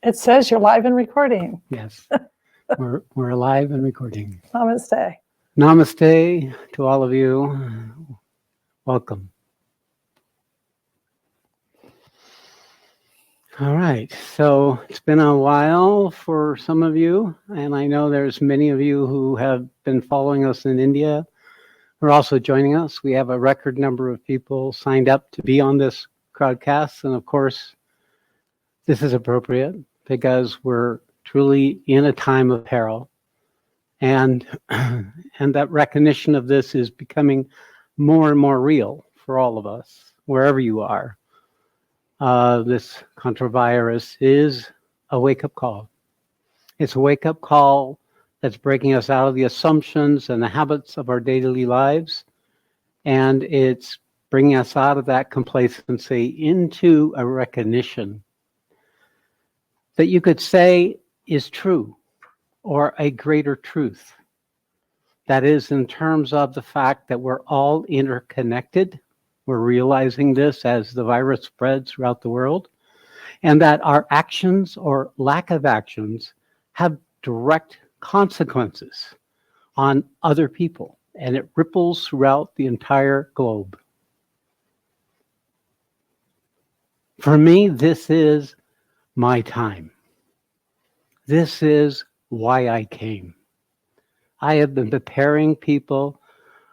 It says you're live and recording. Yes, we're live and recording. Namaste. Namaste to all of you. Welcome. All right, so it's been a while for some of you, and I know there's many of you who have been following us in India who are also joining us. We have a record number of people signed up to be on this crowdcast, and of course, this is appropriate because we're truly in a time of peril, and that recognition of this is becoming more and more real for all of us, wherever you are. This controvirus is a wake-up call. It's a wake-up call that's breaking us out of the assumptions and the habits of our daily lives, and it's bringing us out of that complacency into a recognition that you could say is true, or a greater truth. That is, in terms of the fact that we're all interconnected. We're realizing this as the virus spreads throughout the world, and that our actions or lack of actions have direct consequences on other people, and it ripples throughout the entire globe. For me, this is my time. This is why I came. I have been preparing people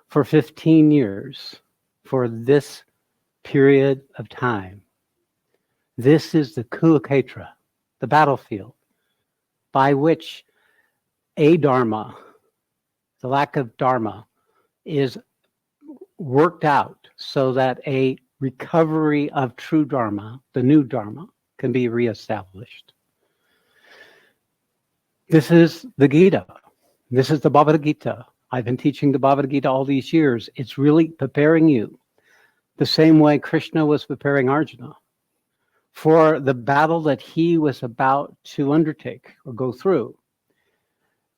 for 15 years for this period of time. This is the Kurukshetra, the battlefield, by which a-dharma, the lack of dharma, is worked out so that a recovery of true dharma, the new dharma, can be reestablished. This is the Gita. This is the Bhagavad Gita. I've been teaching the Bhagavad Gita all these years. It's really preparing you the same way Krishna was preparing Arjuna for the battle that he was about to undertake or go through.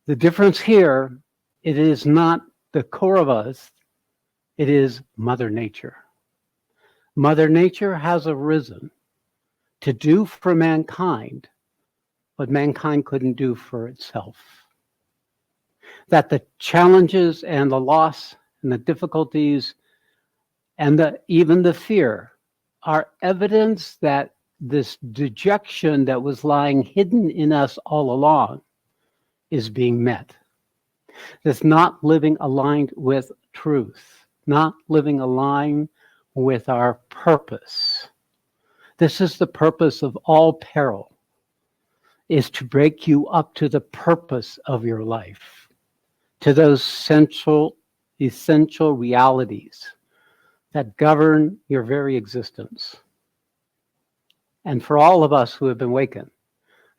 The difference here, it is not the core of us, it is Mother Nature. Mother Nature has arisen to do for mankind what mankind couldn't do for itself. That the challenges and the loss and the difficulties and even the fear are evidence that this dejection that was lying hidden in us all along is being met. It's not living aligned with truth, not living aligned with our purpose. This is the purpose of all peril, is to break you up to the purpose of your life, to those essential realities that govern your very existence. And for all of us who have been awakened,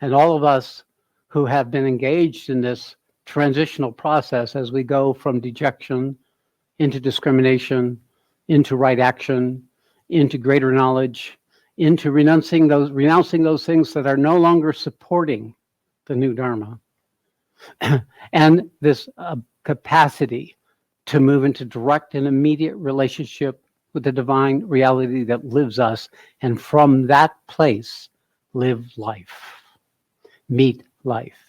and all of us who have been engaged in this transitional process as we go from dejection into discrimination, into right action, into greater knowledge, into renouncing those things that are no longer supporting the new Dharma, and this capacity to move into direct and immediate relationship with the divine reality that lives us, and from that place, live life, meet life.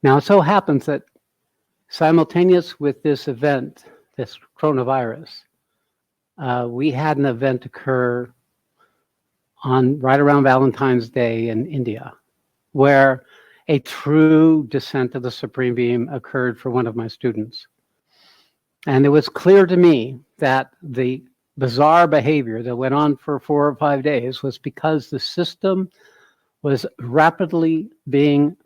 Now, it so happens that simultaneous with this event, this coronavirus, we had an event occur right around Valentine's Day in India, where a true descent of the Supreme Being occurred for one of my students. And it was clear to me that the bizarre behavior that went on for 4 or 5 days was because the system was rapidly being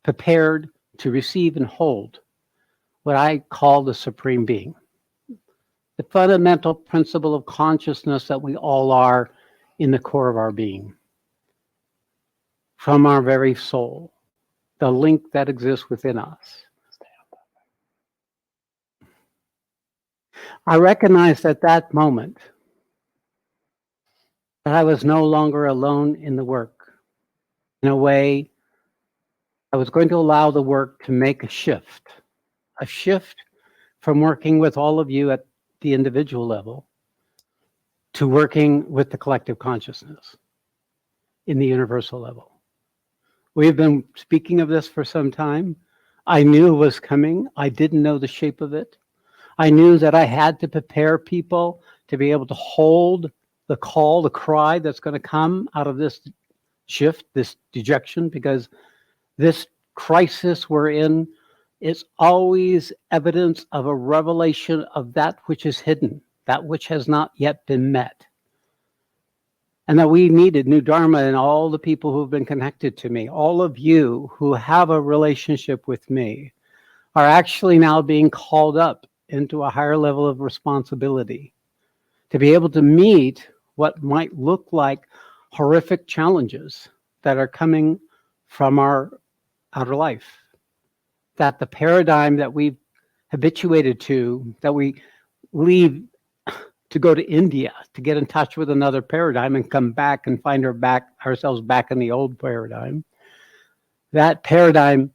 prepared to receive and hold what I call the Supreme Being, the fundamental principle of consciousness that we all are in the core of our being, from our very soul, the link that exists within us. I recognized at that moment that I was no longer alone in the work. In a way, I was going to allow the work to make a shift from working with all of you at the individual level to working with the collective consciousness. in the universal level. We have been speaking of this for some time. I knew it was coming. I didn't know the shape of it. I knew that I had to prepare people to be able to hold the call, the cry that's going to come out of this shift, this dejection, because this crisis we're in is always evidence of a revelation of that which is hidden, that which has not yet been met. And that we needed newdharma and all the people who have been connected to me, all of you who have a relationship with me, are actually now being called up into a higher level of responsibility to be able to meet what might look like horrific challenges that are coming from our outer life. That the paradigm that we've habituated to, that we leave to go to India to get in touch with another paradigm and come back and find ourselves back in the old paradigm. That paradigm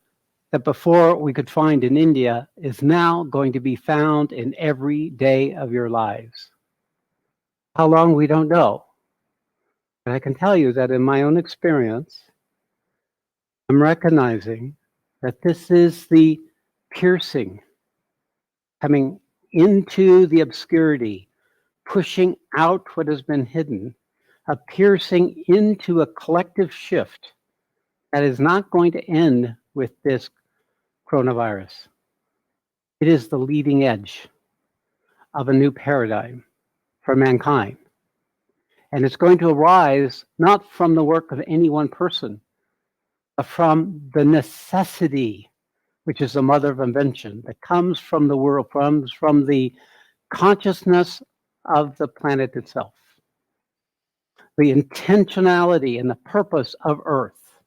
that before we could find in India is now going to be found in every day of your lives. How long, we don't know. But I can tell you that in my own experience, I'm recognizing that this is the piercing coming into the obscurity, pushing out what has been hidden, a piercing into a collective shift that is not going to end with this coronavirus. It is the leading edge of a new paradigm for mankind. And it's going to arise not from the work of any one person, but from the necessity, which is the mother of invention, that comes from the world, comes from the consciousness of the planet itself. The intentionality and the purpose of Earth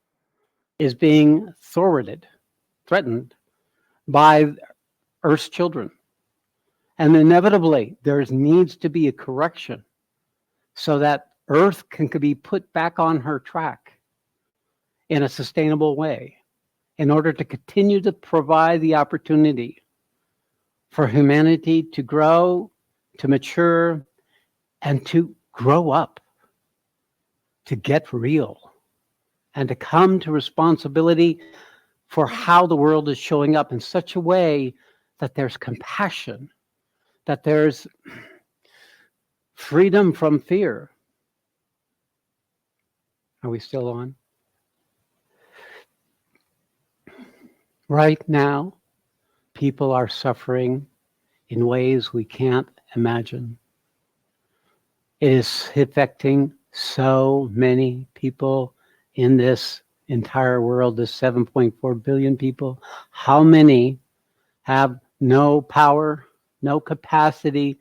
is being threatened by Earth's children. And inevitably, there needs to be a correction so that Earth can be put back on her track in a sustainable way in order to continue to provide the opportunity for humanity to grow, to mature, and to grow up, to get real, and to come to responsibility for how the world is showing up in such a way that there's compassion, that there's freedom from fear. Are we still on? Right now, people are suffering in ways we can't imagine. It is affecting so many people in this entire world, this 7.4 billion people. How many have no power, no capacity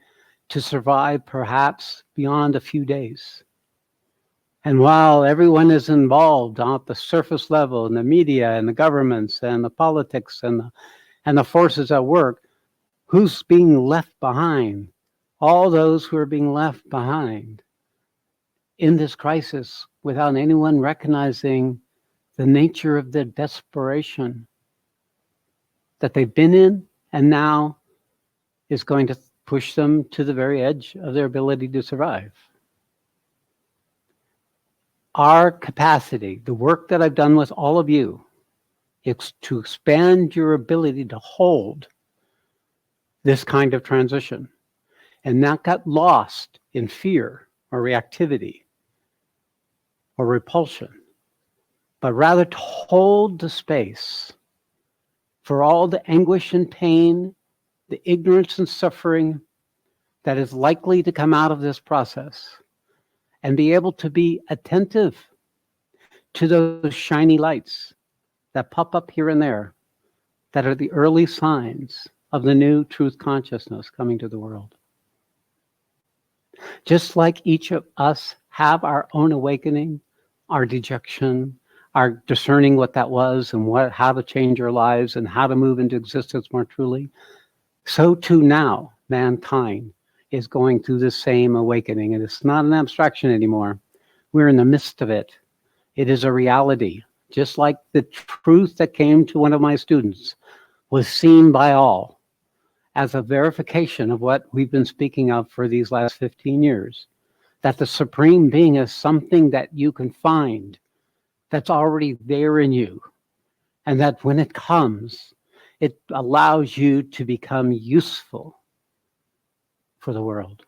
to survive perhaps beyond a few days? And while everyone is involved at the surface level, in the media and the governments and the politics and the forces at work, who's being left behind? All those who are being left behind in this crisis without anyone recognizing the nature of the desperation that they've been in and now is going to push them to the very edge of their ability to survive. Our capacity, the work that I've done with all of you, is to expand your ability to hold this kind of transition and not get lost in fear or reactivity or repulsion, but rather to hold the space for all the anguish and pain, the ignorance and suffering that is likely to come out of this process, and be able to be attentive to those shiny lights that pop up here and there that are the early signs of the new truth consciousness coming to the world. Just like each of us have our own awakening, our dejection, our discerning what that was and how to change our lives and how to move into existence more truly, so too now mankind is going through the same awakening. And it's not an abstraction anymore. We're in the midst of it. It is a reality. Just like the truth that came to one of my students was seen by all as a verification of what we've been speaking of for these last 15 years, that the Supreme Being is something that you can find, that's already there in you, and that when it comes, it allows you to become useful for the world.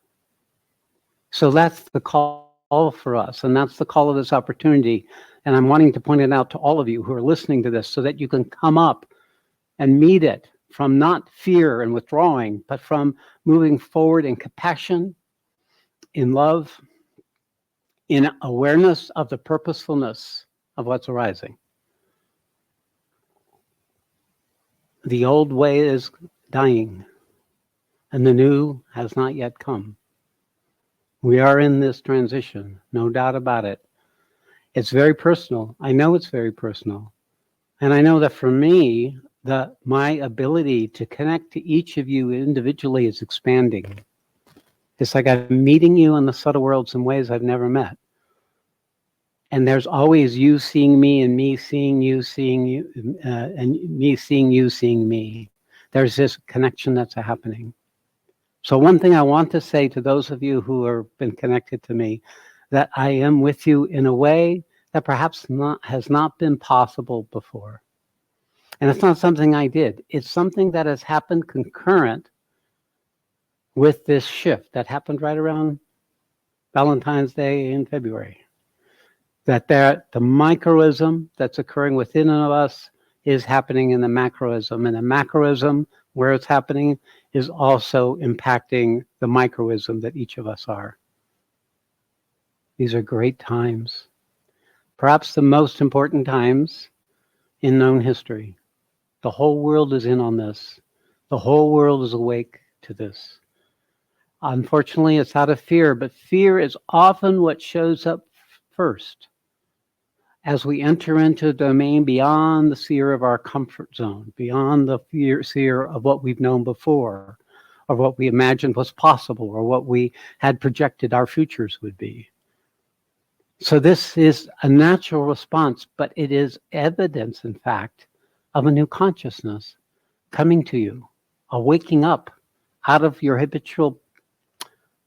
So that's the call for us, and that's the call of this opportunity. And I'm wanting to point it out to all of you who are listening to this so that you can come up and meet it from not fear and withdrawing, but from moving forward in compassion, in love, in awareness of the purposefulness of what's arising. The old way is dying, and the new has not yet come. We are in this transition, no doubt about it. It's very personal. I know it's very personal. And I know that for me, my ability to connect to each of you individually is expanding. It's like I'm meeting you in the subtle worlds in ways I've never met. And there's always you seeing me and me seeing you, and me seeing you, seeing me. There's this connection that's happening. So one thing I want to say to those of you who have been connected to me, that I am with you in a way that perhaps has not been possible before. And it's not something I did. It's something that has happened concurrent with this shift that happened right around Valentine's Day in February. That the microism that's occurring within us is happening in the macroism. And the macroism, where it's happening, is also impacting the microism that each of us are. These are great times. Perhaps the most important times in known history. The whole world is in on this. The whole world is awake to this. Unfortunately, it's out of fear, but fear is often what shows up first as we enter into a domain beyond the sphere of our comfort zone, beyond the sphere of what we've known before, or what we imagined was possible, or what we had projected our futures would be. So this is a natural response, but it is evidence, in fact, of a new consciousness coming to you, a waking up out of your habitual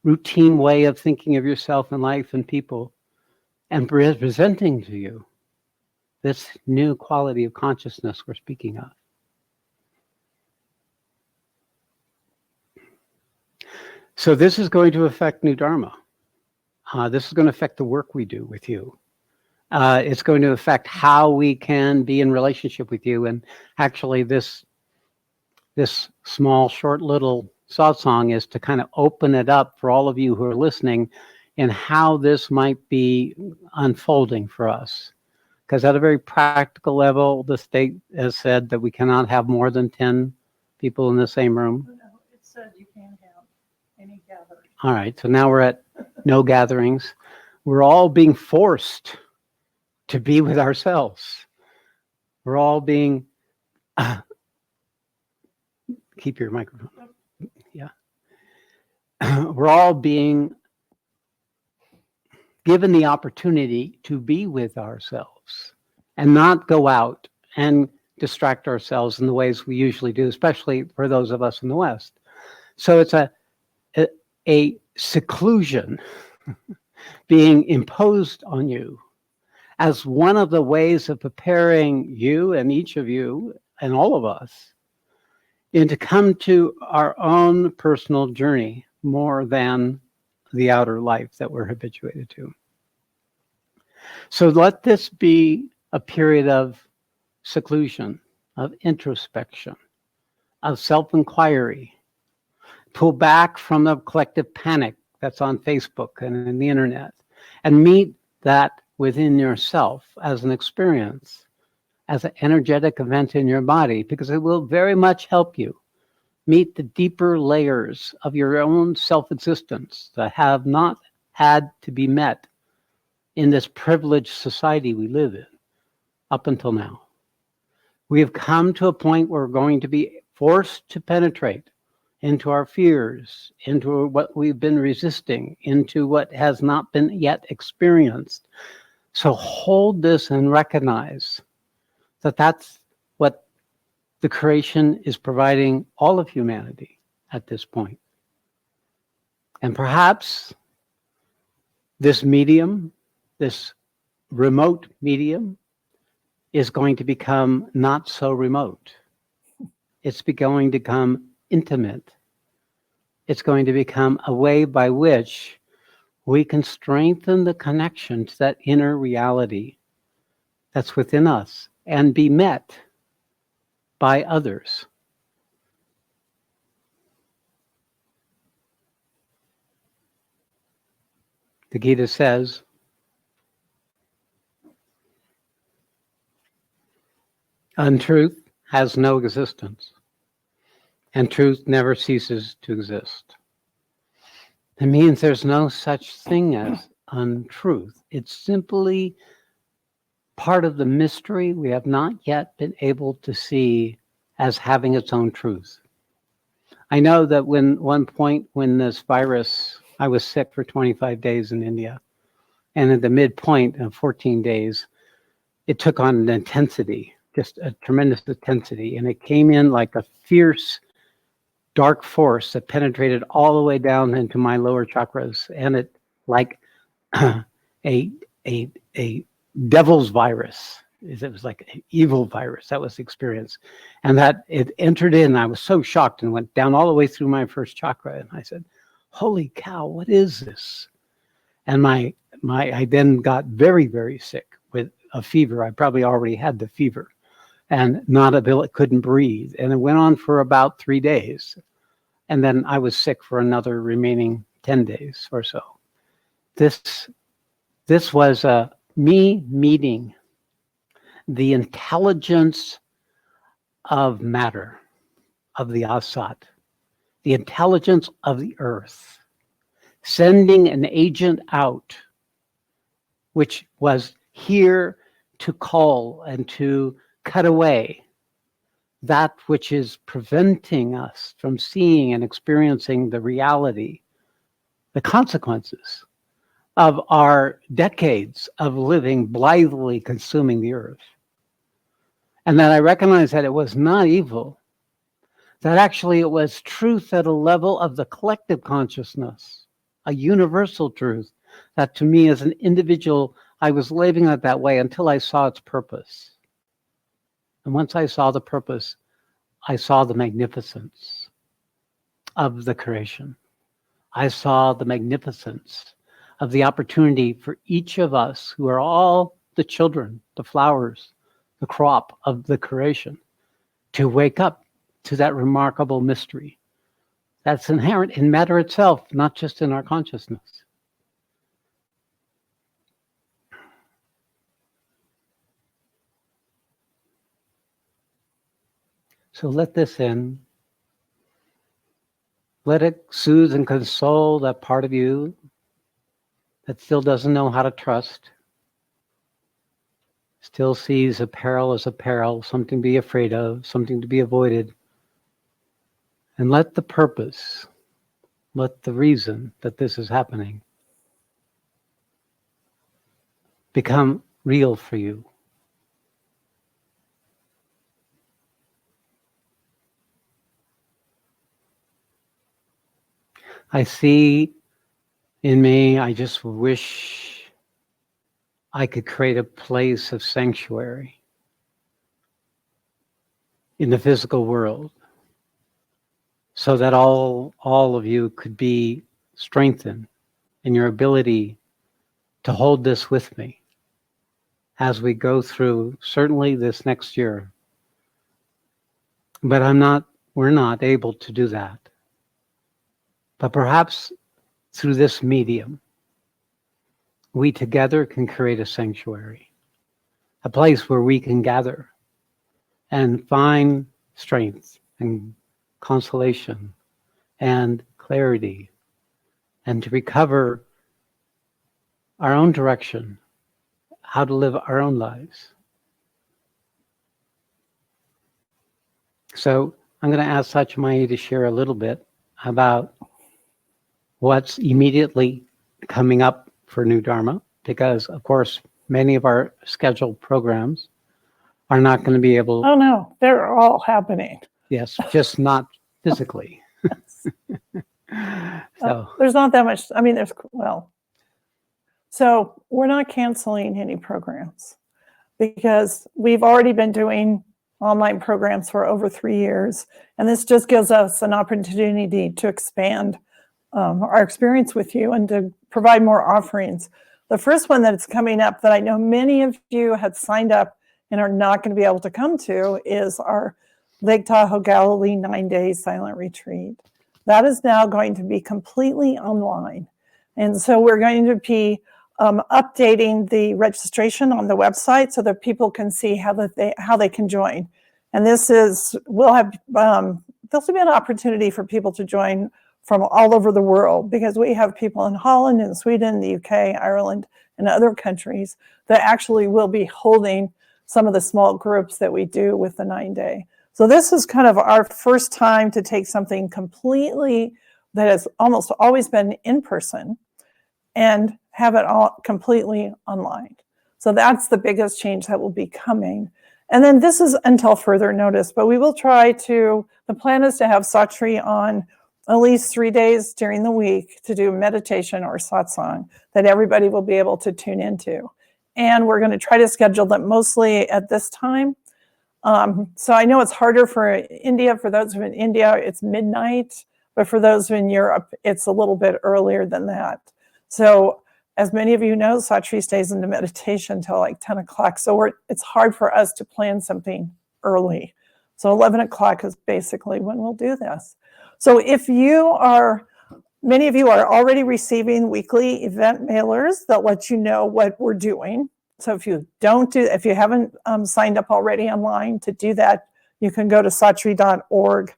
routine way of thinking of yourself and life and people, and presenting to you this new quality of consciousness we're speaking of. So this is going to affect newdharma. This is going to affect the work we do with you. It's going to affect how we can be in relationship with you. And actually this small, short little satsang is to kind of open it up for all of you who are listening in how this might be unfolding for us. Because at a very practical level, the state has said that we cannot have more than 10 people in the same room. No, it said you can't have any gathering. All right, so now we're at no gatherings. We're all being forced to be with ourselves. We're all being, keep your microphone. Yeah. We're all being given the opportunity to be with ourselves and not go out and distract ourselves in the ways we usually do, especially for those of us in the West. So it's a seclusion being imposed on you as one of the ways of preparing you and each of you and all of us and to come to our own personal journey more than the outer life that we're habituated to. So let this be a period of seclusion, of introspection, of self-inquiry. Pull back from the collective panic that's on Facebook and in the internet, and meet that within yourself as an experience, as an energetic event in your body, because it will very much help you meet the deeper layers of your own self-existence that have not had to be met in this privileged society we live in up until now. We have come to a point where we're going to be forced to penetrate into our fears, into what we've been resisting, into what has not been yet experienced. So hold this and recognize that that's what the creation is providing all of humanity at this point. And perhaps This medium, this remote medium, is going to become not so remote. It's going to become intimate. It's going to become a way by which we can strengthen the connection to that inner reality that's within us and be met by others. The Gita says, untruth has no existence, and truth never ceases to exist. It means there's no such thing as untruth. It's simply part of the mystery we have not yet been able to see as having its own truth. I know that one point when this virus, I was sick for 25 days in India, and at the midpoint of 14 days, it took on an intensity, just a tremendous intensity, and it came in like a fierce, dark force that penetrated all the way down into my lower chakras, and it like a devil's virus. It was like an evil virus. That was the experience, and that it entered in. I was so shocked and went down all the way through my first chakra, and I said, "Holy cow, what is this?" And I then got very, very sick with a fever. I probably already had the fever, and couldn't breathe, and it went on for about 3 days, and then I was sick for another remaining 10 days or so. This was me meeting the intelligence of matter, of the Asat, the intelligence of the earth, sending an agent out, which was here to call and to cut away that which is preventing us from seeing and experiencing the reality, the consequences of our decades of living blithely consuming the earth. And that I recognized that it was not evil, that actually it was truth at a level of the collective consciousness, a universal truth that to me as an individual, I was living it that way until I saw its purpose. And once I saw the purpose, I saw the magnificence of the creation. I saw the magnificence of the opportunity for each of us, who are all the children, the flowers, the crop of the creation, to wake up to that remarkable mystery that's inherent in matter itself, not just in our consciousness. So let this in. Let it soothe and console that part of you that still doesn't know how to trust, still sees a peril as a peril, something to be afraid of, something to be avoided. And let the purpose, let the reason that this is happening become real for you. I see in me, I just wish I could create a place of sanctuary in the physical world so that all of you could be strengthened in your ability to hold this with me as we go through certainly this next year. But we're not able to do that. But perhaps through this medium, we together can create a sanctuary, a place where we can gather and find strength and consolation and clarity, and to recover our own direction, how to live our own lives. So I'm going to ask Satchamayi to share a little bit about what's immediately coming up for New Dharma, because of course many of our scheduled programs are not going to be able. Oh no, they're all happening. Yes, just not physically. So there's not that much. I mean, So we're not canceling any programs because we've already been doing online programs for over 3 years. And this just gives us an opportunity to expand our experience with you and to provide more offerings. The first one that's coming up that I know many of you had signed up and are not going to be able to come to is our Lake Tahoe, Galilee 9-day silent retreat. That is now going to be completely online. And so we're going to be updating the registration on the website so that people can see how they can join. And this will have, there'll be an opportunity for people to join from all over the world, because we have people in Holland and Sweden, the UK, Ireland, and other countries that actually will be holding some of the small groups that we do with the 9-day. So this is kind of our first time to take something completely that has almost always been in person and have it all completely online. So that's the biggest change that will be coming. And then this is until further notice, but we will try to, the plan is to have Shree on at least 3 days during the week to do meditation or satsang that everybody will be able to tune into. And we're going to try to schedule them mostly at this time. So I know it's harder for India. For those who are in India, it's midnight, but for those who are in Europe, it's a little bit earlier than that. So as many of you know, Shree stays into meditation until like 10 o'clock. So it's hard for us to plan something early. So 11 o'clock is basically when we'll do this. So if many of you are already receiving weekly event mailers that let you know what we're doing. So if you haven't signed up already online to do that, you can go to shree.org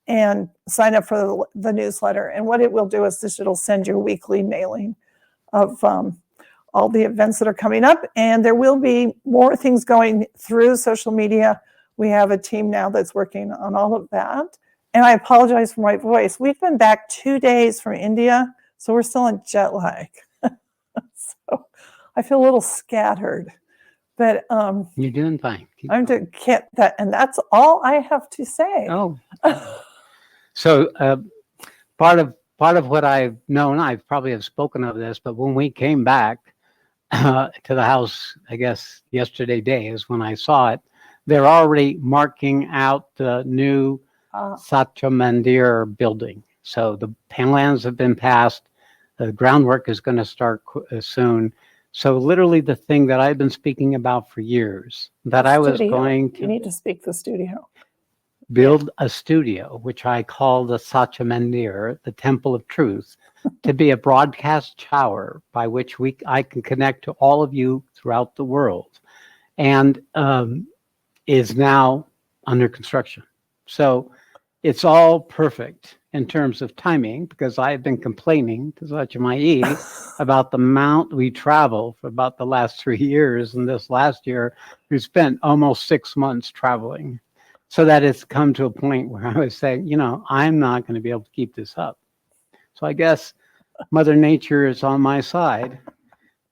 and sign up for the newsletter. And what it will do is it'll send you a weekly mailing of all the events that are coming up. And there will be more things going through social media. We have a team now that's working on all of that. And I apologize for my voice. We've been back 2 days from India, so we're still in jet lag. So I feel a little scattered. But you're doing fine. I'm to get that, and that's all I have to say. Oh, so part of what I've known, I probably have spoken of this, but when we came back to the house, I guess yesterday day is when I saw it. They're already marking out the new Satsang building. So the plans have been passed. The groundwork is going to start soon. So literally the thing that I've been speaking about for years, that I was going to... You need to speak the studio. Build a studio, which I call the Satsang, the Temple of Truth, to be a broadcast tower by which I can connect to all of you throughout the world, and is now under construction. So it's all perfect in terms of timing, because I've been complaining to Satsang about the amount we travel for about the last 3 years. And this last year, we spent almost 6 months traveling. So that it's come to a point where I was saying, I'm not going to be able to keep this up. So I guess Mother Nature is on my side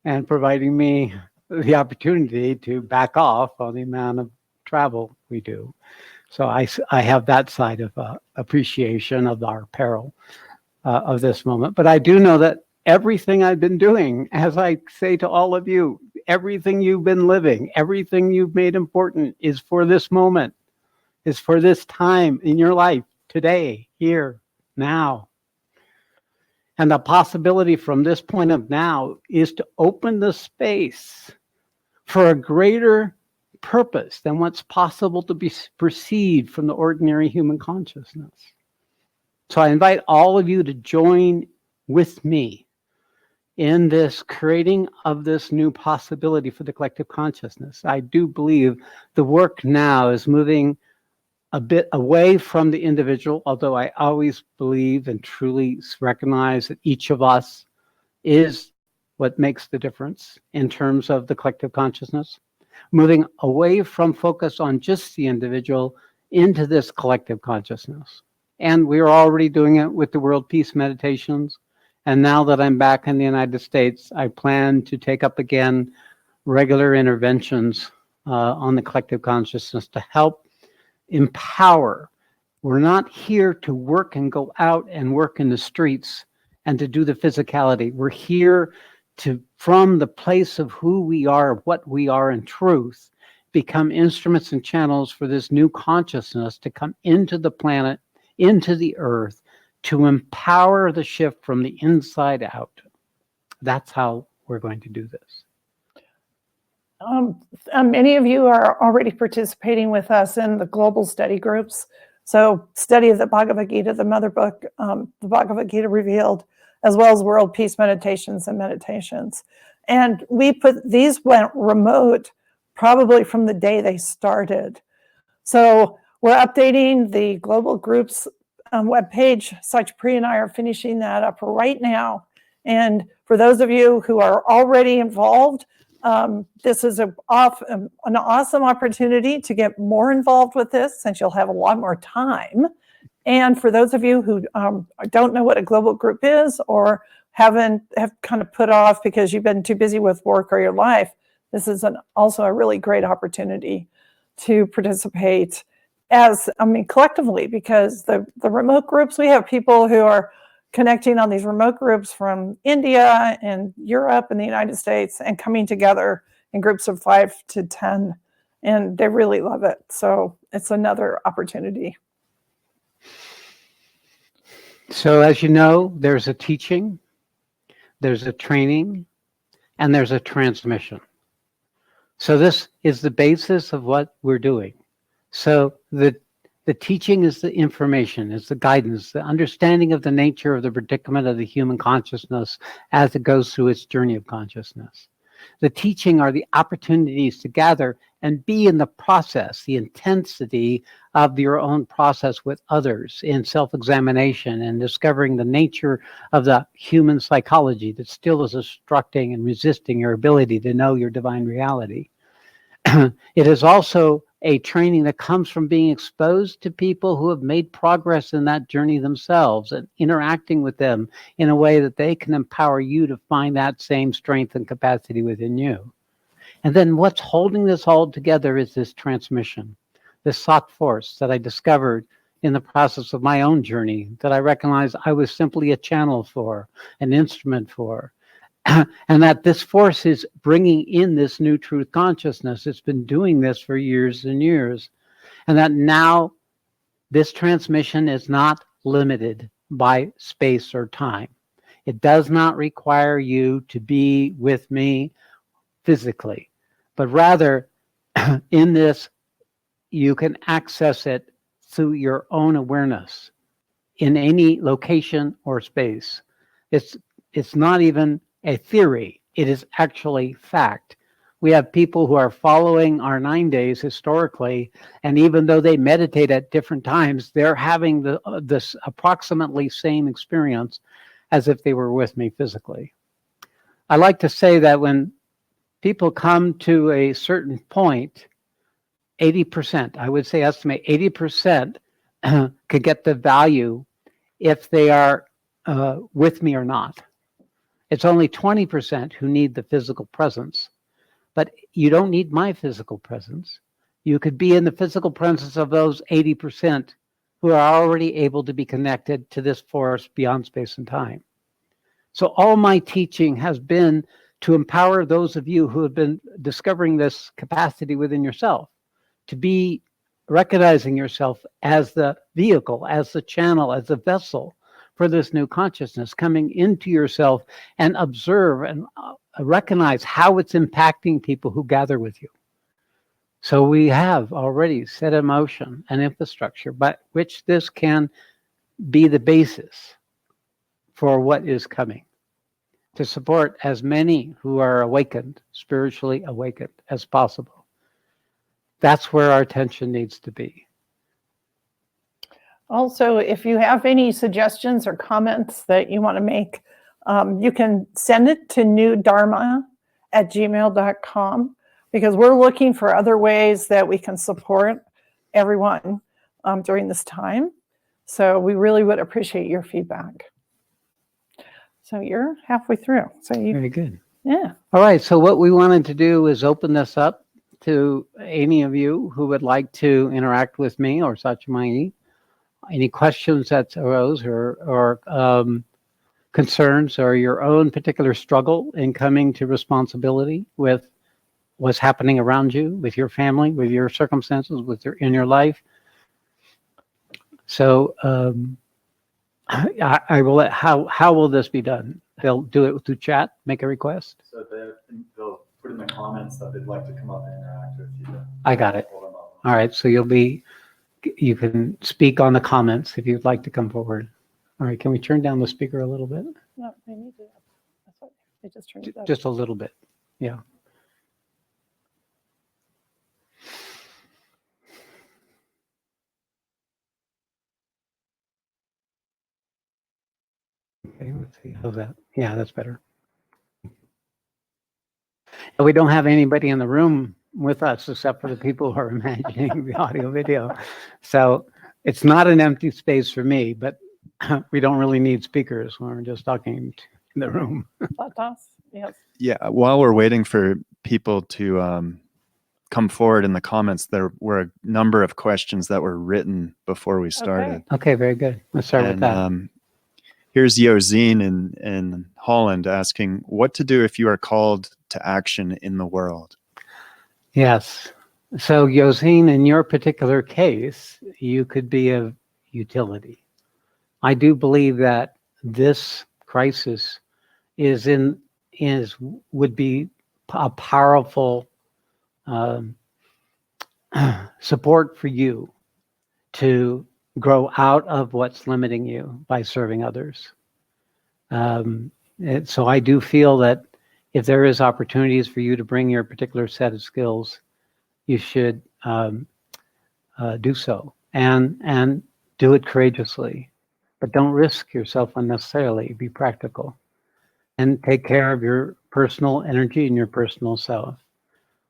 and providing me the opportunity to back off on the amount of travel we do. So I have that side of appreciation of our peril of this moment. But I do know that everything I've been doing, as I say to all of you, everything you've been living, everything you've made important is for this moment, is for this time in your life, today, here, now. And the possibility from this point of now is to open the space for a greater purpose than what's possible to be perceived from the ordinary human consciousness. So I invite all of you to join with me in this creating of this new possibility for the collective consciousness. I do believe the work now is moving a bit away from the individual, although I always believe and truly recognize that each of us is what makes the difference in terms of the collective consciousness. Moving away from focus on just the individual into this collective consciousness. And we are already doing it with the World Peace Meditations. And now that I'm back in the United States, I plan to take up again regular interventions on the collective consciousness to help empower. We're not here to work and go out and work in the streets and to do the physicality. We're here to, from the place of who we are, what we are in truth, become instruments and channels for this new consciousness to come into the planet, into the earth, to empower the shift from the inside out. That's how we're going to do this. Many of you are already participating with us in the global study groups. So study of the Bhagavad Gita, the mother book, the Bhagavad Gita Revealed, as well as world peace meditations and meditations. And these went remote probably from the day they started. So we're updating the global groups webpage. Shree and I are finishing that up right now. And for those of you who are already involved, this is an awesome opportunity to get more involved with this, since you'll have a lot more time. And for those of you who don't know what a global group is, or have kind of put off because you've been too busy with work or your life, this is also a really great opportunity to participate collectively, because the remote groups, we have people who are connecting on these remote groups from India and Europe and the United States, and coming together in groups of 5 to 10, and they really love it. So it's another opportunity. So as you know, there's a teaching, there's a training, and there's a transmission. So this is the basis of what we're doing. So the teaching is the information, is the guidance, the understanding of the nature of the predicament of the human consciousness as it goes through its journey of consciousness. The teaching are the opportunities to gather and be in the process, the intensity of your own process with others in self-examination and discovering the nature of the human psychology that still is obstructing and resisting your ability to know your divine reality. It is also a training that comes from being exposed to people who have made progress in that journey themselves, and interacting with them in a way that they can empower you to find that same strength and capacity within you. And then what's holding this all together is this transmission, this sought force that I discovered in the process of my own journey, that I recognized I was simply a channel for, an instrument for. And that this force is bringing in this new truth consciousness. It's been doing this for years and years. And that now this transmission is not limited by space or time. It does not require you to be with me physically, but rather in this, you can access it through your own awareness in any location or space. It's not even a theory. It is actually fact. We have people who are following our 9 days historically, and even though they meditate at different times, they're having this approximately same experience as if they were with me physically. I like to say that when people come to a certain point, 80%, I would say estimate 80% could get the value if they are with me or not. It's only 20% who need the physical presence, but you don't need my physical presence. You could be in the physical presence of those 80% who are already able to be connected to this force beyond space and time. So all my teaching has been to empower those of you who have been discovering this capacity within yourself, to be recognizing yourself as the vehicle, as the channel, as the vessel for this new consciousness, coming into yourself and observe and recognize how it's impacting people who gather with you. So we have already set in motion an infrastructure by which this can be the basis for what is coming, to support as many who are awakened, spiritually awakened, as possible. That's where our attention needs to be. Also, if you have any suggestions or comments that you want to make, you can send it to newdharma@gmail.com, because we're looking for other ways that we can support everyone during this time. So we really would appreciate your feedback. So you're halfway through. So Very good. Yeah. All right. So what we wanted to do is open this up to any of you who would like to interact with me or Satsang. Any questions that arose, or concerns or your own particular struggle in coming to responsibility with what's happening around you, with your family, with your circumstances, in your life. So I will let, how will this be done? They'll do it through chat, make a request? So they'll put in the comments that they'd like to come up and interact with you. I got it. All right, so you can speak on the comments if you'd like to come forward. All right, can we turn down the speaker a little bit? No, they need to. That's what they just turned it up. Just a little bit, yeah. Okay, let's see, how's that? Yeah, that's better. And we don't have anybody in the room with us except for the people who are imagining the audio video. So it's not an empty space for me, but we don't really need speakers when we're just talking in the room. Yes. Yeah, while we're waiting for people to come forward in the comments, there were a number of questions that were written before we started. Okay, very good. Let's start with that. Here's Josine in Holland asking, what to do if you are called to action in the world? Yes. So Josine, in your particular case, you could be of utility. I do believe that this crisis would be a powerful support for you to grow out of what's limiting you by serving others. So I do feel that if there is opportunities for you to bring your particular set of skills, you should do so and do it courageously. But don't risk yourself unnecessarily. Be practical and take care of your personal energy and your personal self.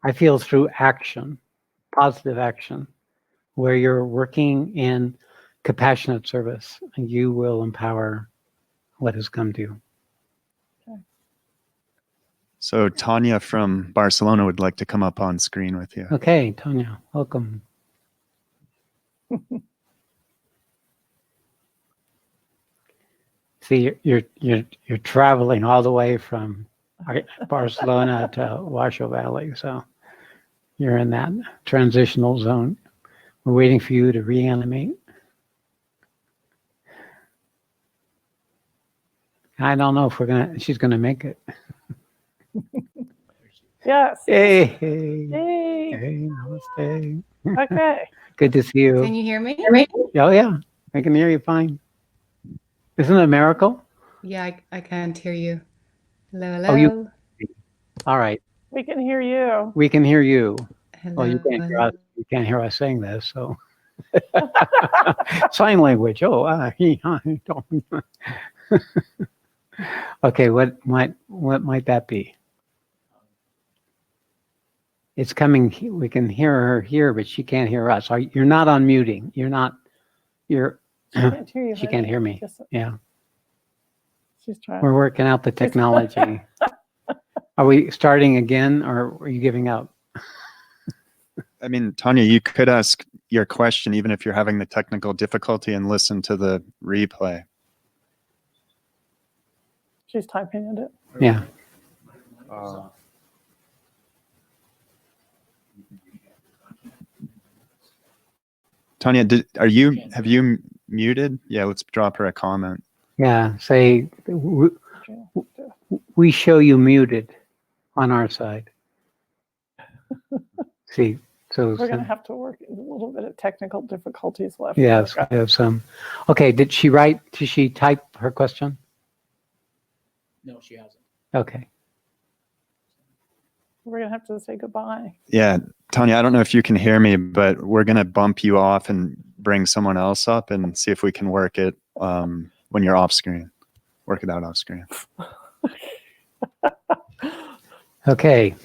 I feel through action, positive action, where you're working in compassionate service, and you will empower what has come to you. Okay. So Tanya from Barcelona would like to come up on screen with you. Okay, Tanya, welcome. See, you're traveling all the way from Barcelona to Washoe Valley, so you're in that transitional zone. We're waiting for you to reanimate. I don't know if she's gonna make it. Yes. Hey, Hey. namaste. Okay. Good to see you. Can you hear me? Oh yeah, I can hear you fine. Isn't it a miracle? Yeah, I can't hear you. Hello, hello. Oh, you. All right, We can hear you. we can hear you. Hello, Well, you can't hear hello. us. You can't hear us saying this, so sign language. Oh, don't. Okay, what might that be? It's coming. We can hear her here, but she can't hear us. You're not unmuting. You're. She can't hear you. She can't hear me. Just- Yeah, She's trying. we're working out the technology. Are we starting again, or are you giving up? I mean, Tanya, you could ask your question even if you're having the technical difficulty and listen to the replay. She's typing it. Yeah. Tanya, have you muted? Yeah, let's drop her a comment. Yeah. Say we show you muted on our side. See, so We're going to have to work a little bit of technical difficulties left. yes, we have some. Okay, did she type her question? No, she hasn't. Okay. We're going to have to say goodbye. Yeah, Tanya, I don't know if you can hear me, but we're going to bump you off and bring someone else up and see if we can work it when you're off screen. Work it out off screen. Okay.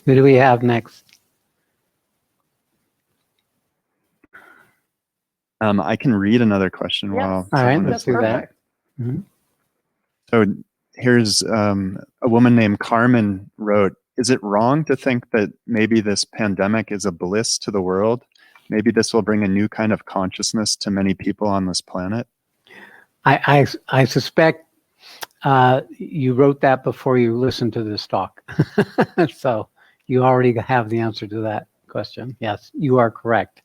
Who do we have next? I can read another question Yes. while. All right, someone- let's do that. Perfect. So here's a woman named Carmen wrote, is it wrong to think that maybe this pandemic is a bliss to the world? Maybe this will bring a new kind of consciousness to many people on this planet? I suspect You wrote that before you listened to this talk. So you already have the answer to that question. Yes, you are correct.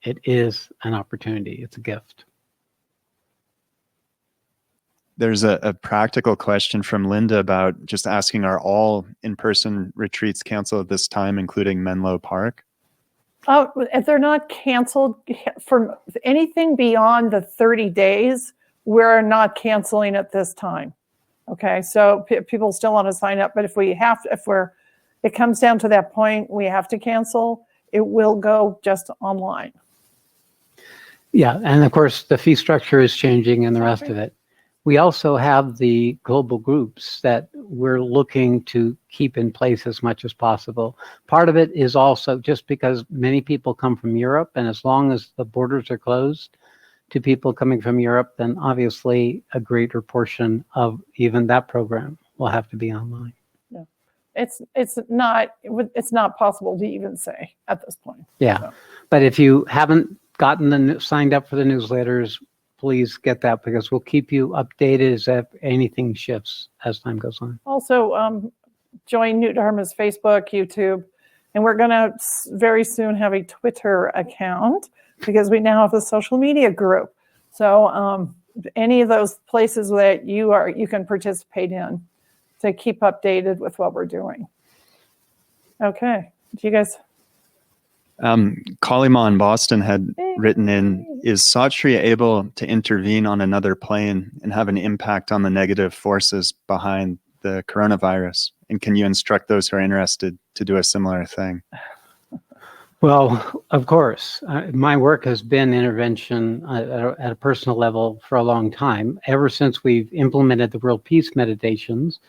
It is an opportunity. It's a gift. There's a practical question from Linda about just asking, are all in-person retreats canceled at this time, including Menlo Park? Oh, if they're not canceled for anything beyond the 30 days, we're not canceling at this time. Okay, so people still want to sign up, but if it comes down to that point, we have to cancel, it will go just online. Yeah, and of course the fee structure is changing and the rest of it. We also have the global groups that we're looking to keep in place as much as possible. Part of it is also just because many people come from Europe, and as long as the borders are closed to people coming from Europe, then obviously a greater portion of even that program will have to be online. Yeah, it's not possible to even say at this point. Yeah, so. But if you haven't signed up for the newsletters, please get that, because we'll keep you updated as if anything shifts as time goes on. Also, join newdharma's Facebook, YouTube, and we're going to very soon have a Twitter account because we now have a social media group. So any of those places that you can participate in to keep updated with what we're doing. Okay, do you guys? Kalima in Boston had written in, is Shree able to intervene on another plane and have an impact on the negative forces behind the coronavirus? And can you instruct those who are interested to do a similar thing? Well, of course. My work has been intervention at a personal level for a long time, ever since we've implemented the World Peace Meditations.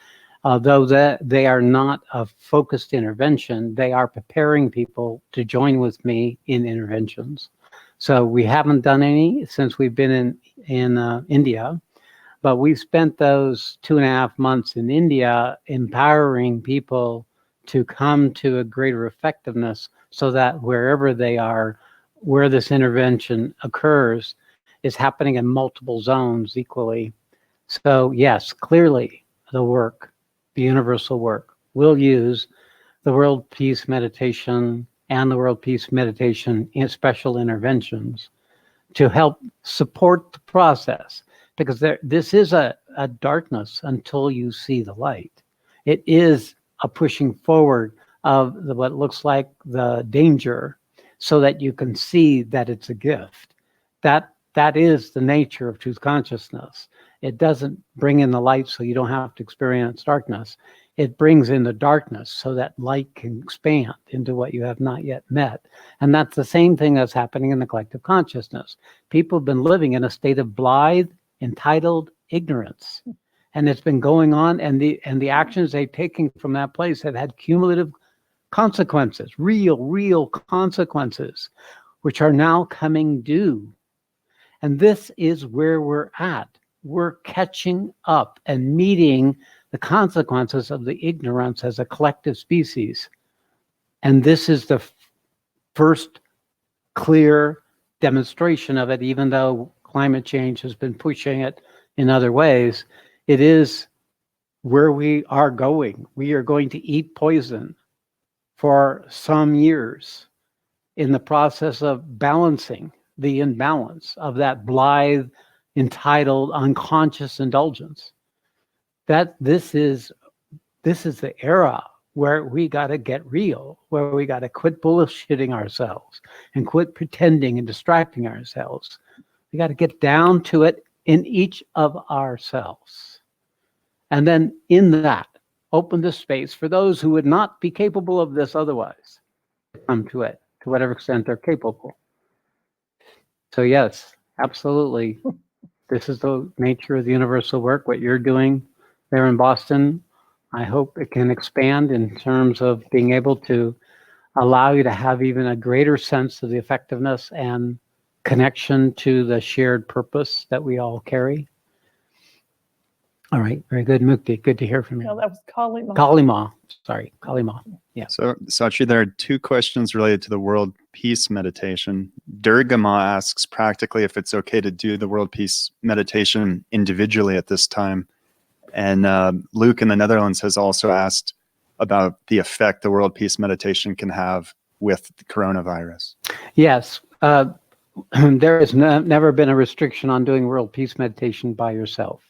Though they are not a focused intervention, they are preparing people to join with me in interventions. So we haven't done any since we've been in India, but we've spent those 2.5 months in India empowering people to come to a greater effectiveness so that wherever they are, where this intervention occurs, is happening in multiple zones equally. So yes, clearly the universal work will use the World Peace Meditation and the World Peace Meditation in special interventions to help support the process, because this is a darkness until you see the light. It is a pushing forward of what looks like the danger so that you can see that it's a gift. That is the nature of truth consciousness. It doesn't bring in the light so you don't have to experience darkness. It brings in the darkness so that light can expand into what you have not yet met. And that's the same thing that's happening in the collective consciousness. People have been living in a state of blithe, entitled ignorance. And it's been going on, and the actions they've taken from that place have had cumulative consequences, real consequences, which are now coming due. And this is where we're at. We're catching up and meeting the consequences of the ignorance as a collective species. And this is the first clear demonstration of it, even though climate change has been pushing it in other ways. It is where we are going. We are going to eat poison for some years in the process of balancing the imbalance of that blithe, entitled, unconscious indulgence. That this is the era where we got to get real, where we got to quit bullshitting ourselves and quit pretending and distracting ourselves. We got to get down to it in each of ourselves. And then in that, open the space for those who would not be capable of this otherwise to come to it, to whatever extent they're capable. So yes, absolutely. This is the nature of the universal work, what you're doing there in Boston. I hope it can expand in terms of being able to allow you to have even a greater sense of the effectiveness and connection to the shared purpose that we all carry. All right, very good, Mukti. Good to hear from you. No, that was Kalima. Kalima. Yeah. So, Sachin, there are 2 questions related to the World Peace Meditation. Durgama asks practically if it's okay to do the World Peace Meditation individually at this time. And Luke in the Netherlands has also asked about the effect the world peace meditation can have with the coronavirus. Yes. There has never been a restriction on doing world peace meditation by yourself.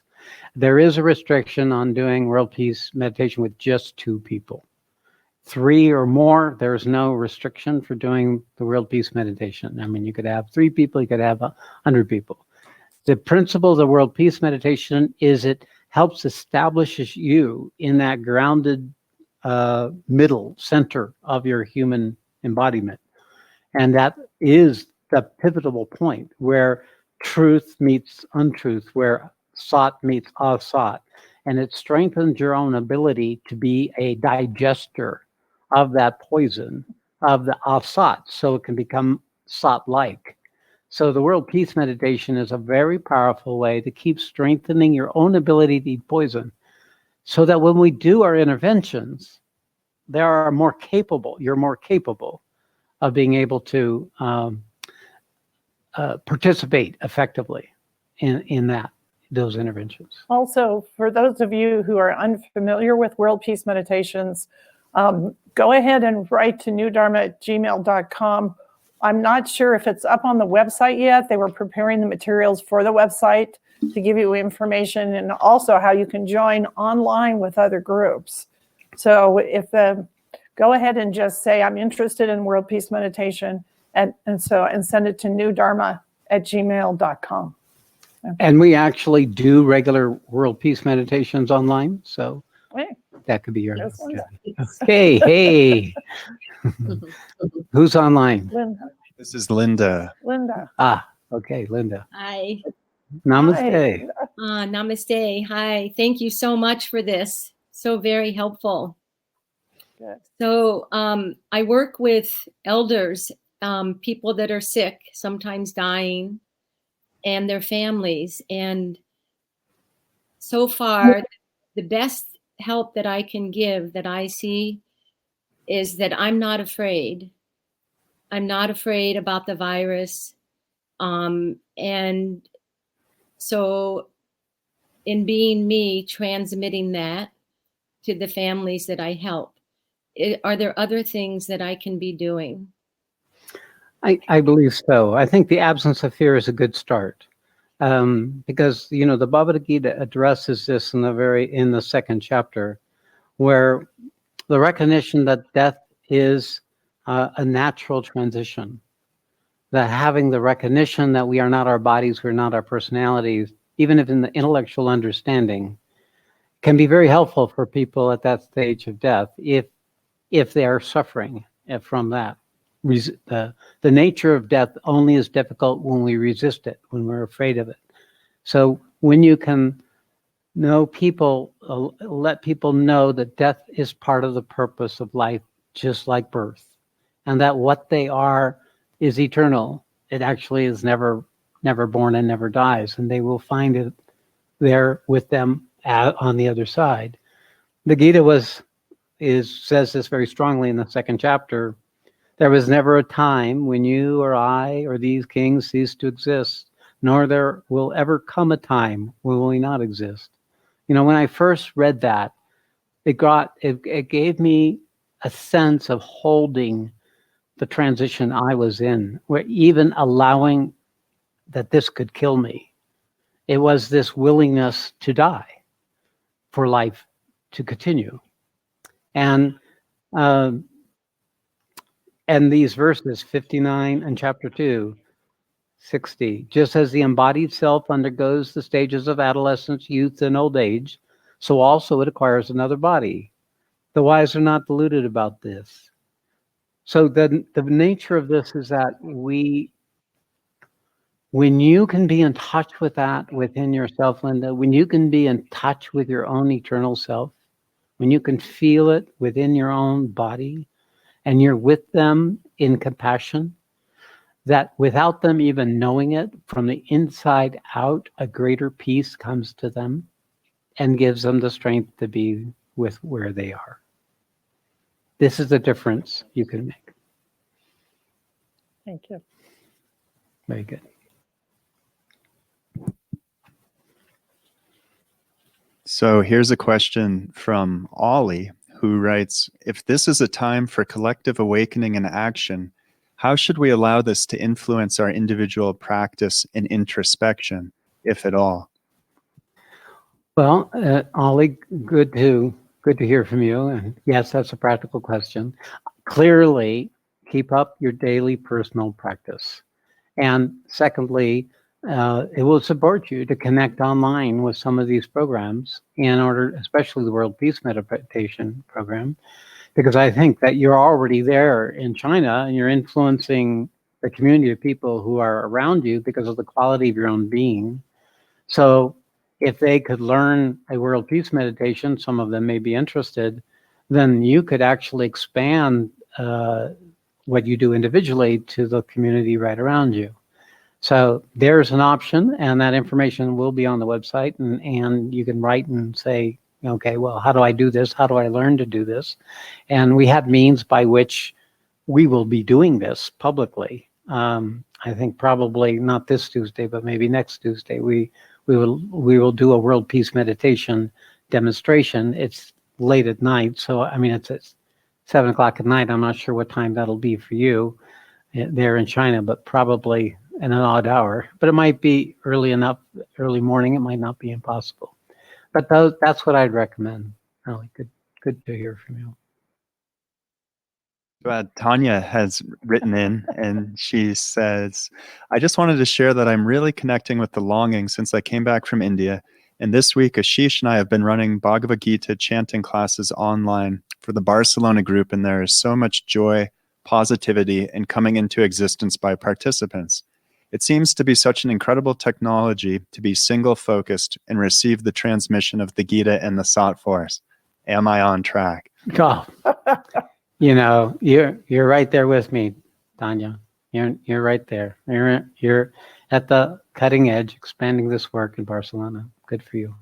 There is a restriction on doing world peace meditation with just 2 people. 3 or more, there's no restriction for doing the world peace meditation. I mean, you could have 3 people, you could have 100 people. The principle of the world peace meditation is it helps establishes you in that grounded middle center of your human embodiment. And that is the pivotal point where truth meets untruth, where sat meets asat. And it strengthens your own ability to be a digester of that poison, of the asat, so it can become sat-like. So the world peace meditation is a very powerful way to keep strengthening your own ability to eat poison, so that when we do our interventions, you're more capable of being able to participate effectively in those interventions. Also, for those of you who are unfamiliar with world peace meditations, go ahead and write to newdharma@gmail.com. I'm not sure if it's up on the website yet. They were preparing the materials for the website to give you information, and also how you can join online with other groups. So go ahead and just say, I'm interested in world peace meditation, and send it to newdharma@gmail.com. And we actually do regular world peace meditations online, so Hey, that could be your there's Linda. Hey. Who's online? Linda. This is Linda. Okay, Linda. Hi. Namaste. Namaste. Hi. Thank you so much for this. So very helpful. Good. So I work with elders, people that are sick, sometimes dying, and their families. And so far, the best help that I can give, that I see, is that I'm not afraid. I'm not afraid about the virus. And so in being me, transmitting that to the families that I help, are there other things that I can be doing? I believe so. I think the absence of fear is a good start, because the Bhagavad Gita addresses this in the 2nd chapter, where the recognition that death is a natural transition, that having the recognition that we are not our bodies, we're not our personalities, even if in the intellectual understanding, can be very helpful for people at that stage of death if they are suffering from that. The nature of death only is difficult when we resist it, when we're afraid of it. So when you can let people know that death is part of the purpose of life, just like birth, and that what they are is eternal. It actually is never born and never dies, and they will find it there with them on the other side. The Gita says this very strongly in the 2nd chapter. There was never a time when you or I or these kings ceased to exist, nor there will ever come a time when we not exist. When I first read that, it gave me a sense of holding the transition I was in, where even allowing that this could kill me, it was this willingness to die for life to continue. And these verses, 59 and chapter 2, 60, just as the embodied self undergoes the stages of adolescence, youth, and old age, so also it acquires another body. The wise are not deluded about this. So the nature of this is that when you can be in touch with that within yourself, Linda, when you can be in touch with your own eternal self, when you can feel it within your own body, and you're with them in compassion, that without them even knowing it, from the inside out, a greater peace comes to them and gives them the strength to be with where they are. This is the difference you can make. Thank you. Very good. So here's a question from Ollie, who writes, if this is a time for collective awakening and action, how should we allow this to influence our individual practice and introspection, if at all? Well, Ollie, good to hear from you. And yes, that's a practical question. Clearly, keep up your daily personal practice. And secondly, it will support you to connect online with some of these programs in order, especially the World Peace Meditation program, because I think that you're already there in China and you're influencing the community of people who are around you because of the quality of your own being. So if they could learn a World Peace Meditation, some of them may be interested, then you could actually expand what you do individually to the community right around you. So there's an option, and that information will be on the website, and you can write and say, okay, well, how do I do this? How do I learn to do this? And we have means by which we will be doing this publicly. I think probably not this Tuesday, but maybe next Tuesday, we will do a World Peace Meditation demonstration. It's late at night, so I mean, it's at 7 o'clock at night. I'm not sure what time that'll be for you there in China, but probably in an odd hour. But it might be early enough, early morning. It might not be impossible. But that's what I'd recommend. Really good to hear from you. Tanya has written in and she says, I just wanted to share that I'm really connecting with the longing since I came back from India. And this week, Ashish and I have been running Bhagavad Gita chanting classes online for the Barcelona group. And there is so much joy, positivity, and coming into existence by participants. It seems to be such an incredible technology to be single-focused and receive the transmission of the Gita and the Sat Force. Am I on track? Oh, you're right there with me, Tanya. You're right there. You're at the cutting edge, expanding this work in Barcelona. Good for you.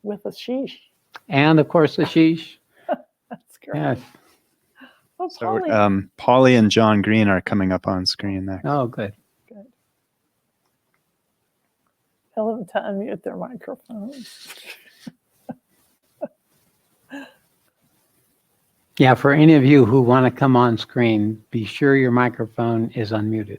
With Ashish. And of course, Ashish. That's great. Yes. Oh, So Polly. Polly and John Green are coming up on screen next. Oh, good. Tell them to unmute their microphones. Yeah, for any of you who want to come on screen, be sure your microphone is unmuted.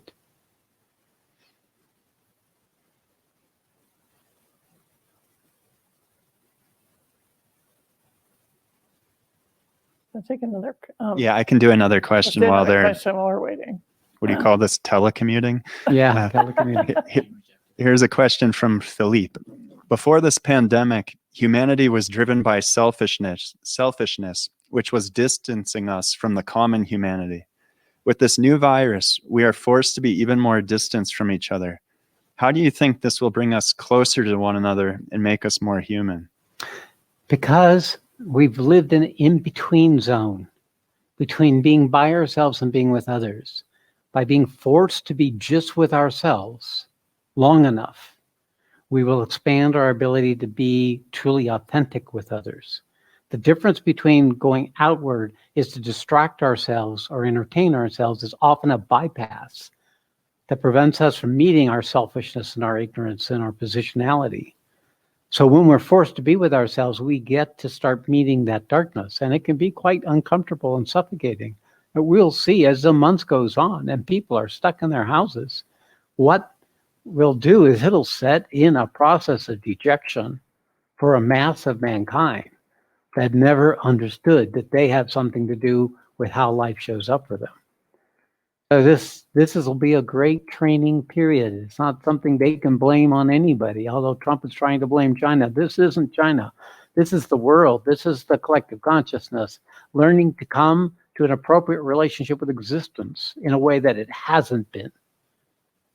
I'll take another. Yeah, I can do another Let's question do while another they're, question while we're waiting. what do you call this, telecommuting? Yeah, telecommunication. Here's a question from Philippe. Before this pandemic, humanity was driven by selfishness, which was distancing us from the common humanity. With this new virus, we are forced to be even more distanced from each other. How do you think this will bring us closer to one another and make us more human? Because we've lived in an in-between zone between being by ourselves and being with others. By being forced to be just with ourselves long enough, we will expand our ability to be truly authentic with others. The difference between going outward is to distract ourselves or entertain ourselves is often a bypass that prevents us from meeting our selfishness and our ignorance and our positionality. So when we're forced to be with ourselves, we get to start meeting that darkness, and it can be quite uncomfortable and suffocating. But we'll see as the months goes on and people are stuck in their houses, what we'll do is it'll set in a process of dejection for a mass of mankind that never understood that they have something to do with how life shows up for them. So this will be a great training period. It's not something they can blame on anybody, although Trump is trying to blame China. This isn't China. This is the world. This is the collective consciousness, learning to come to an appropriate relationship with existence in a way that it hasn't been.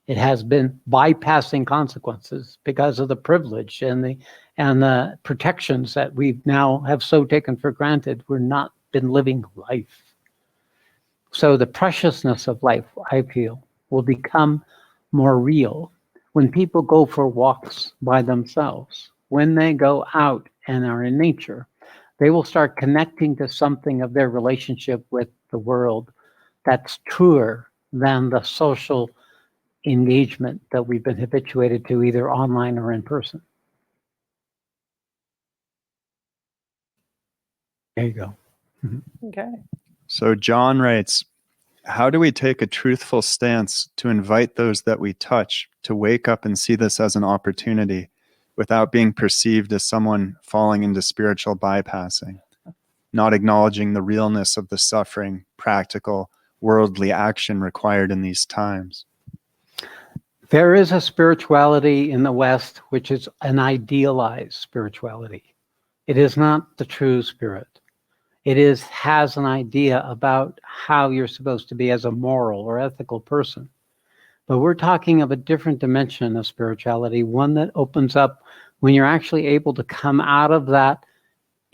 It has been bypassing consequences because of the privilege and the protections that we now have so taken for granted. We're not been living life. So the preciousness of life, I feel, will become more real when people go for walks by themselves. When they go out and are in nature, they will start connecting to something of their relationship with the world that's truer than the social engagement that we've been habituated to either online or in person. There you go. Okay. So John writes, how do we take a truthful stance to invite those that we touch to wake up and see this as an opportunity without being perceived as someone falling into spiritual bypassing, not acknowledging the realness of the suffering, practical, worldly action required in these times? There is a spirituality in the West which is an idealized spirituality. It is not the true spirit. It has an idea about how you're supposed to be as a moral or ethical person. But we're talking of a different dimension of spirituality, one that opens up when you're actually able to come out of that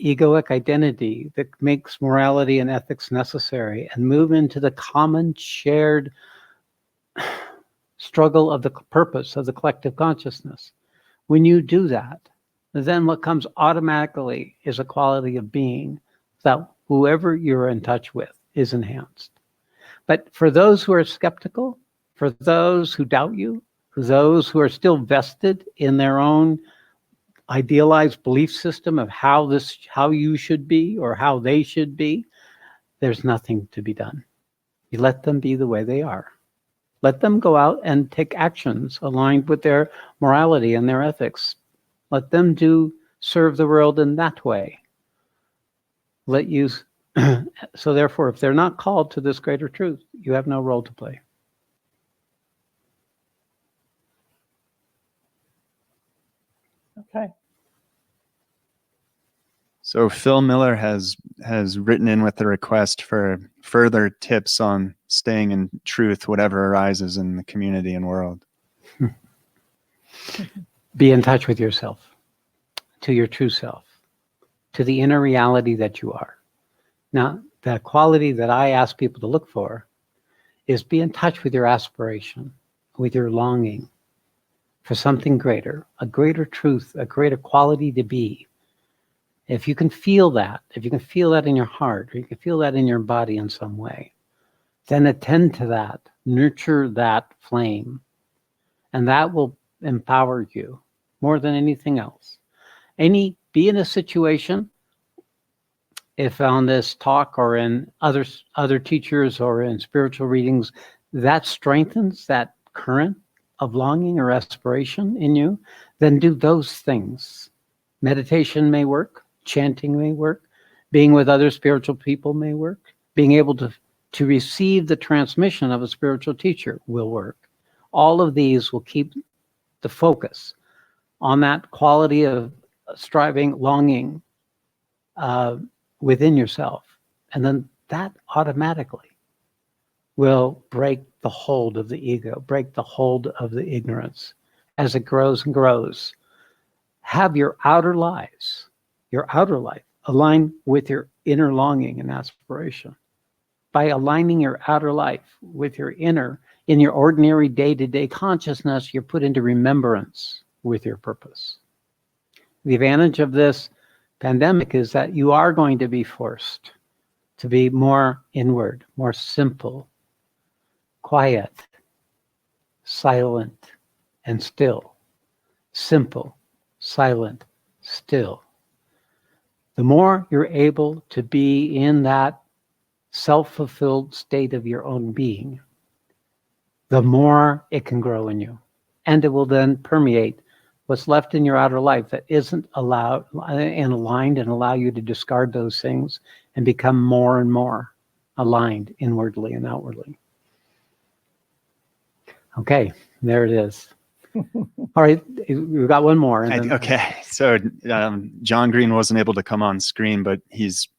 egoic identity that makes morality and ethics necessary and move into the common shared struggle of the purpose of the collective consciousness. When you do that, then what comes automatically is a quality of being that whoever you're in touch with is enhanced. But for those who are skeptical, for those who doubt you, for those who are still vested in their own idealized belief system of how you should be or how they should be, there's nothing to be done. You let them be the way they are. Let them go out and take actions aligned with their morality and their ethics. Let them serve the world in that way. So therefore, if they're not called to this greater truth, you have no role to play. Okay. So Phil Miller has written in with a request for further tips on staying in truth, whatever arises in the community and world. Be in touch with yourself, to your true self, to the inner reality that you are. Now, the quality that I ask people to look for is be in touch with your aspiration, with your longing for something greater, a greater truth, a greater quality to be. If you can feel that, if you can feel that in your heart, or you can feel that in your body in some way, then attend to that, nurture that flame, and that will empower you more than anything else. Be in a situation, if on this talk or in other teachers or in spiritual readings, that strengthens that current of longing or aspiration in you, then do those things. Meditation may work, chanting may work, being with other spiritual people may work, being able to receive the transmission of a spiritual teacher will work. All of these will keep the focus on that quality of striving, longing within yourself. And then that automatically will break the hold of the ego, break the hold of the ignorance as it grows and grows. Have your outer life align with your inner longing and aspiration. By aligning your outer life with your inner, in your ordinary day-to-day consciousness, you're put into remembrance with your purpose. The advantage of this pandemic is that you are going to be forced to be more inward, more simple, quiet, silent, and still. Simple, silent, still. The more you're able to be in that self-fulfilled state of your own being, the more it can grow in you. And it will then permeate what's left in your outer life that isn't allowed and aligned, and allow you to discard those things and become more and more aligned inwardly and outwardly. Okay, there it is. All right, we've got one more. Okay, so John Green wasn't able to come on screen, but he's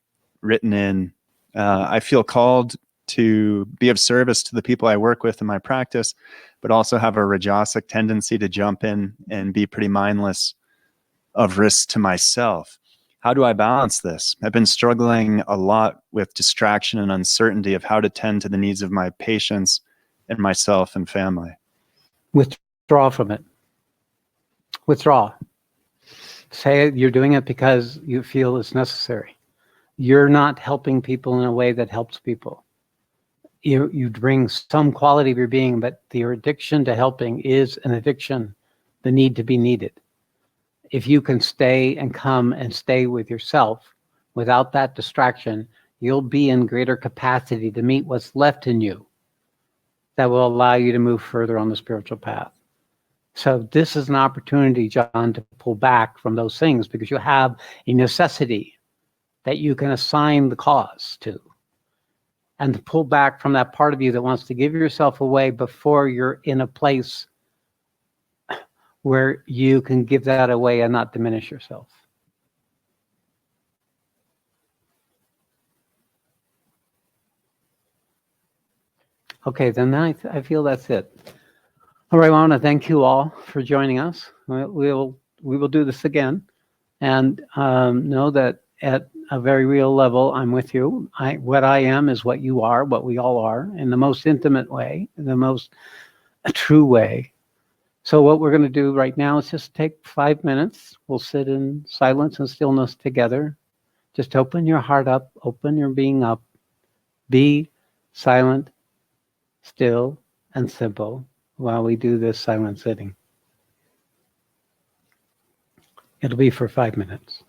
written in, I feel called to be of service to the people I work with in my practice, but also have a rajasic tendency to jump in and be pretty mindless of risk to myself. How do I balance this? I've been struggling a lot with distraction and uncertainty of how to tend to the needs of my patients and myself and family. Withdraw from it. Withdraw. Say you're doing it because you feel it's necessary. You're not helping people in a way that helps people. You bring some quality of your being, but your addiction to helping is an addiction, the need to be needed. If you can stay and come and stay with yourself, without that distraction, you'll be in greater capacity to meet what's left in you that will allow you to move further on the spiritual path. So this is an opportunity, John, to pull back from those things because you have a necessity that you can assign the cause to, and to pull back from that part of you that wants to give yourself away before you're in a place where you can give that away and not diminish yourself. Okay, then I feel that's it. All right, I want to thank you all for joining us. We will do this again, and know that at a very real level, I'm with you. What I am is what you are, what we all are, in the most intimate way, in the most true way. So what we're going to do right now is just take 5 minutes. We'll sit in silence and stillness together. Just open your heart up, open your being up. Be silent, still, and simple while we do this silent sitting. It'll be for 5 minutes.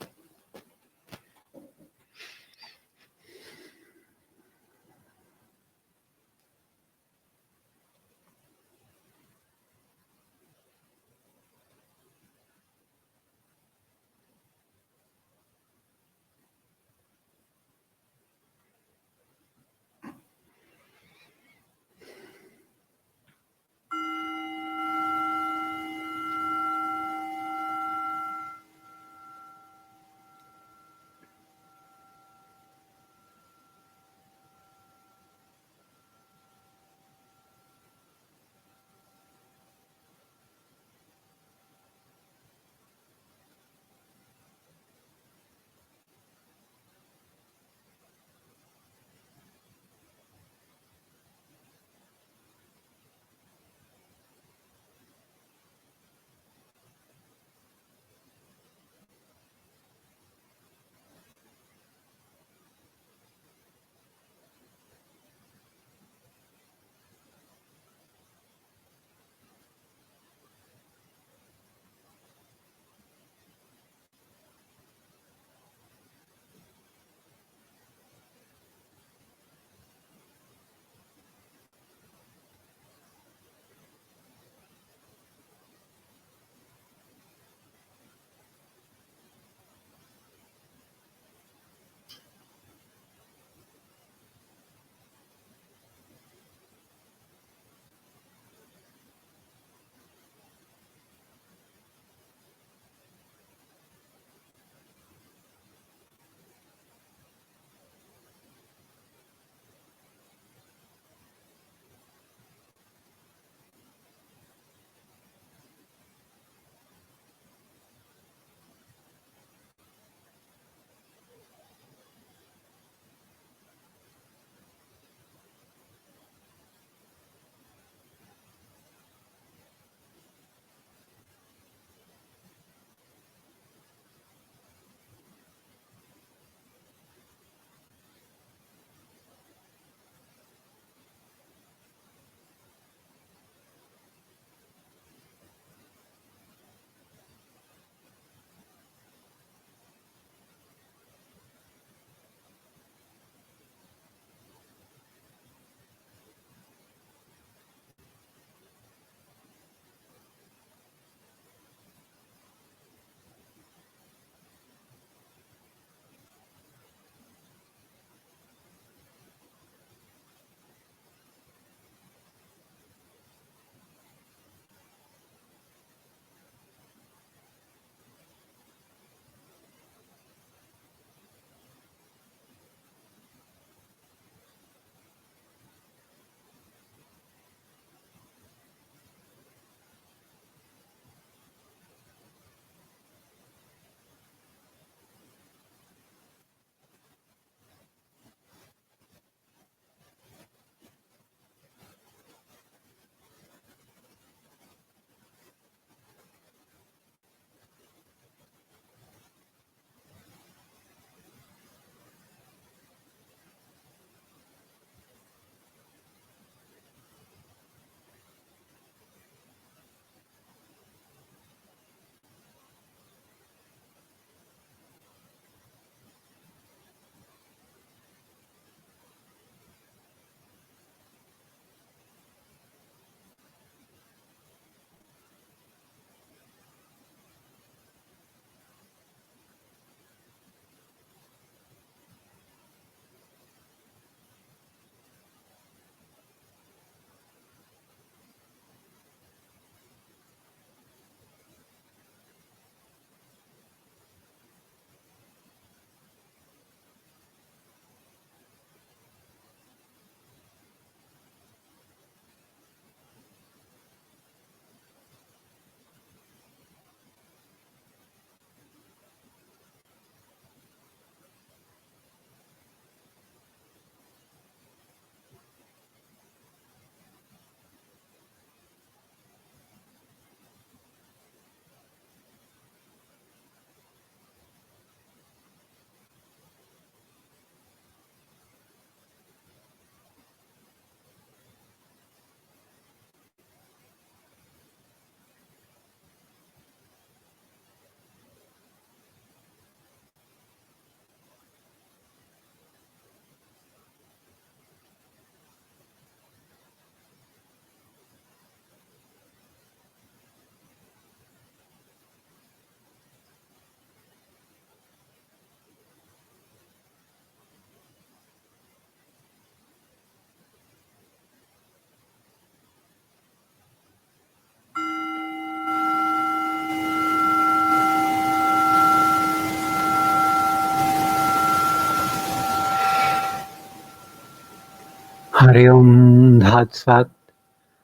Hari Om Tat Sat.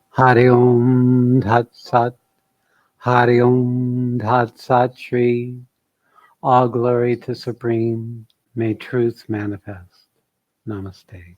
Hari Om Tat Sat. Hari Om Tat Sat Shree. All glory to Supreme. May truth manifest. Namaste.